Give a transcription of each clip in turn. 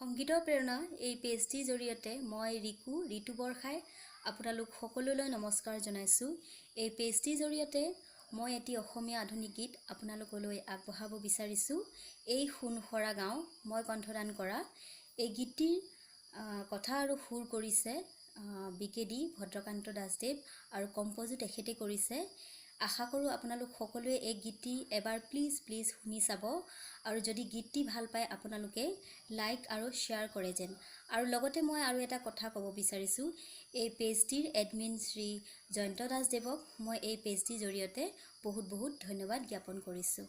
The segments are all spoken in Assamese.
সংগীতৰ প্ৰেৰণা এই পেজটিৰ জৰিয়তে মই ঋতু বৰখাই আপোনালোক সকলোলৈ নমস্কাৰ জনাইছোঁ। এই পেজটিৰ জৰিয়তে মই এটি অসমীয়া আধুনিক গীত আপোনালোকলৈ আগবঢ়াব বিচাৰিছোঁ। এই সোণসৰা গাঁও মই কণ্ঠদান কৰা এই গীতটিৰ কথা আৰু সুৰ কৰিছে বিকেডি ভদ্ৰকান্ত দাসদেৱ আৰু কম্প'জো তেখেতে কৰিছে। আশা কৰোঁ আপোনালোক সকলোৱে এই গীতটি এবাৰ প্লিজ শুনি চাব আৰু যদি গীতটি ভাল পায় আপোনালোকে লাইক আৰু শ্বেয়াৰ কৰে যেন। আৰু লগতে মই আৰু এটা কথা ক'ব বিচাৰিছোঁ, এই পেজটিৰ এডমিন শ্ৰী জয়ন্ত দাসদেৱক মই এই পেজটিৰ জৰিয়তে বহুত ধন্যবাদ জ্ঞাপন কৰিছোঁ।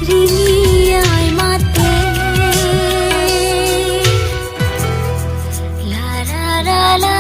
Ringi ay mata la la